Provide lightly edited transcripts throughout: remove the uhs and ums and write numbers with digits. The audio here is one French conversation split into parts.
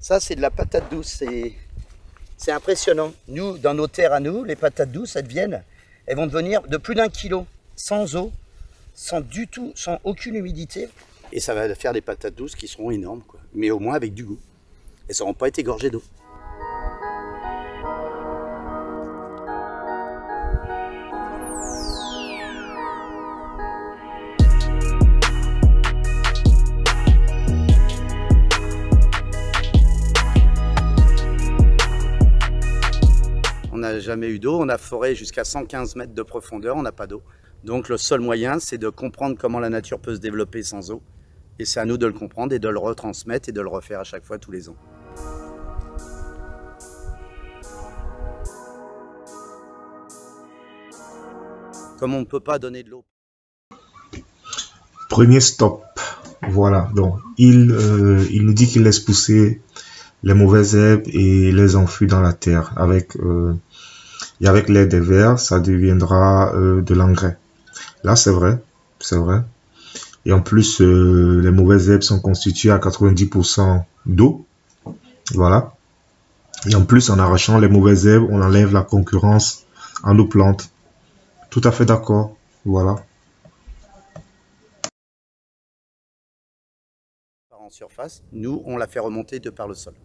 Ça, c'est de la patate douce. C'est impressionnant. Nous, dans nos terres à nous, les patates douces, elles vont devenir de plus d'1 kilo, sans eau, sans aucune humidité. Et ça va faire des patates douces qui seront énormes, quoi. Mais au moins avec du goût. Elles n'auront pas été gorgées d'eau. On n'a jamais eu d'eau, on a foré jusqu'à 115 mètres de profondeur, on n'a pas d'eau. Donc le seul moyen, c'est de comprendre comment la nature peut se développer sans eau. Et c'est à nous de le comprendre et de le retransmettre et de le refaire à chaque fois tous les ans. Comme on ne peut pas donner de l'eau. Premier stop. Voilà, donc il nous dit qu'il laisse pousser les mauvaises herbes et les enfuit dans la terre. Avec l'aide des vers, ça deviendra de l'engrais. Là, c'est vrai, c'est vrai. Et en plus, les mauvaises herbes sont constituées à 90% d'eau. Voilà. Et en plus, en arrachant les mauvaises herbes, on enlève la concurrence en nos plantes. Tout à fait d'accord. Voilà. En surface, nous, on la fait remonter de par le sol.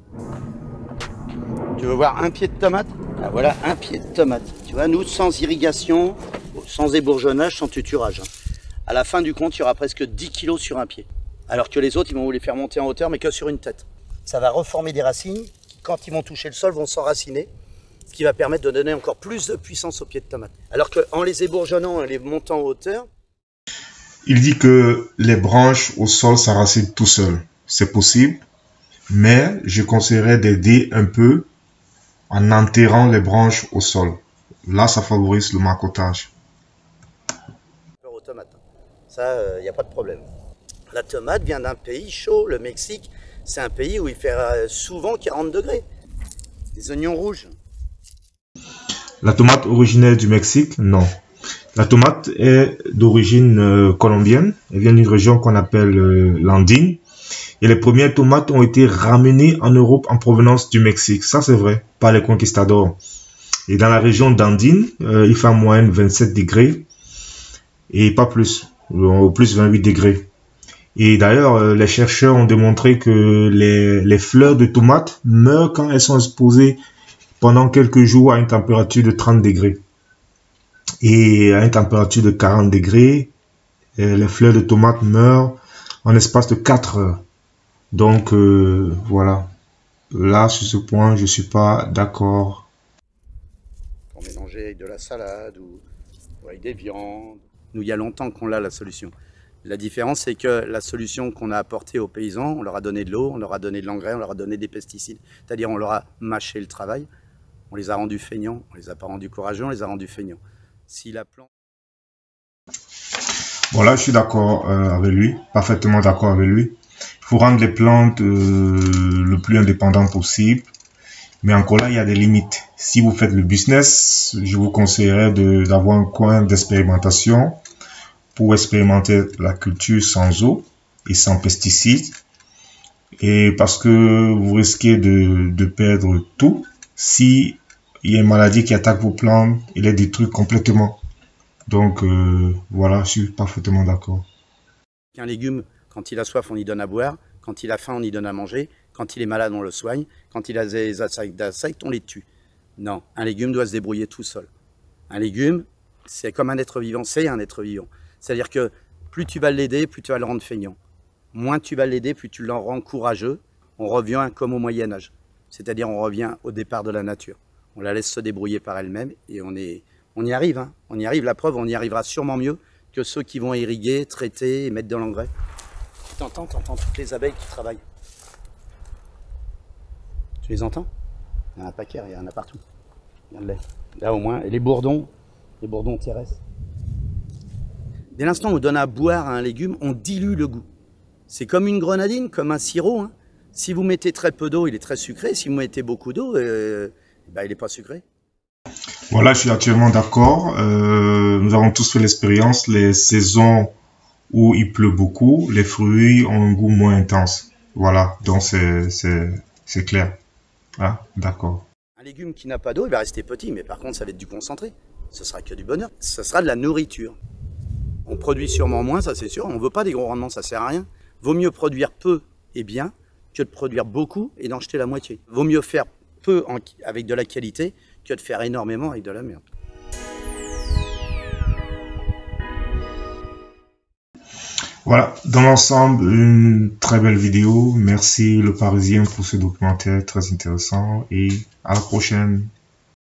Tu veux voir un pied de tomate? Ah, voilà un pied de tomate. Tu vois, nous, sans irrigation, sans ébourgeonnage, sans tuturage. À la fin du compte, il y aura presque 10 kg sur un pied. Alors que les autres, ils vont vous les faire monter en hauteur, mais que sur une tête. Ça va reformer des racines qui, quand ils vont toucher le sol, vont s'enraciner, ce qui va permettre de donner encore plus de puissance aux pieds de tomate. Alors qu'en les ébourgeonnant et les montant en hauteur... Il dit que les branches au sol s'enracinent tout seuls. C'est possible, mais je conseillerais d'aider un peu en enterrant les branches au sol. Là, ça favorise le marcottage. Aux tomates. Ça, il n'y a pas de problème. La tomate vient d'un pays chaud, le Mexique. C'est un pays où il fait souvent 40 degrés. Des oignons rouges. La tomate originaire du Mexique, non. La tomate est d'origine colombienne. Elle vient d'une région qu'on appelle l'Andine. Et les premières tomates ont été ramenées en Europe en provenance du Mexique. Ça, c'est vrai, par les conquistadors. Et dans la région d'Andine, il fait en moyenne 27 degrés et pas plus, au plus 28 degrés. Et d'ailleurs, les chercheurs ont démontré que les fleurs de tomates meurent quand elles sont exposées pendant quelques jours à une température de 30 degrés. Et à une température de 40 degrés, les fleurs de tomates meurent en espace de 4 heures. Donc, voilà. Là, sur ce point, je ne suis pas d'accord. Pour mélanger avec de la salade ou avec des viandes. Nous, il y a longtemps qu'on a la solution. La différence, c'est que la solution qu'on a apportée aux paysans, on leur a donné de l'eau, on leur a donné de l'engrais, on leur a donné des pesticides. C'est-à-dire, on leur a mâché le travail, on les a rendus feignants, on les a pas rendus courageux, on les a rendus feignants. Si la plante... Bon, là, je suis d'accord avec lui, parfaitement d'accord avec lui. Il faut rendre les plantes le plus indépendant possible. Mais encore là, il y a des limites. Si vous faites le business, je vous conseillerais d'avoir un coin d'expérimentation pour expérimenter la culture sans eau et sans pesticides. Et parce que vous risquez de perdre tout si il y a une maladie qui attaque vos plantes et les détruit complètement. Donc voilà, je suis parfaitement d'accord. Un légume, quand il a soif, on y donne à boire. Quand il a faim, on y donne à manger. Quand il est malade, on le soigne. Quand il a des insectes, on les tue. Non, un légume doit se débrouiller tout seul. Un légume, c'est comme un être vivant, c'est un être vivant. C'est-à-dire que plus tu vas l'aider, plus tu vas le rendre feignant. Moins tu vas l'aider, plus tu le rends courageux. On revient comme au Moyen-Âge. C'est-à-dire on revient au départ de la nature. On la laisse se débrouiller par elle-même et on y arrive. Hein. On y arrive, la preuve, on y arrivera sûrement mieux que ceux qui vont irriguer, traiter et mettre de l'engrais. T'entends toutes les abeilles qui travaillent. Tu les entends? Il y en a un paquet, il y en a partout. Regarde-les. Là au moins, et les bourdons terrestres. Dès l'instant où on donne à boire à un légume, on dilue le goût. C'est comme une grenadine, comme un sirop. Hein. Si vous mettez très peu d'eau, il est très sucré. Si vous mettez beaucoup d'eau, il n'est pas sucré. Voilà, je suis actuellement d'accord. Nous avons tous fait l'expérience. Les saisons où il pleut beaucoup, les fruits ont un goût moins intense. Voilà, donc c'est c'est clair. Ah, d'accord. Un légume qui n'a pas d'eau, il va rester petit, mais par contre, ça va être du concentré. Ce sera que du bonheur. Ce sera de la nourriture. On produit sûrement moins, ça c'est sûr. On ne veut pas des gros rendements, ça sert à rien. Vaut mieux produire peu et bien que de produire beaucoup et d'en jeter la moitié. Vaut mieux faire peu avec de la qualité que de faire énormément avec de la merde. Voilà, dans l'ensemble, une très belle vidéo. Merci Le Parisien pour ce documentaire très intéressant et à la prochaine.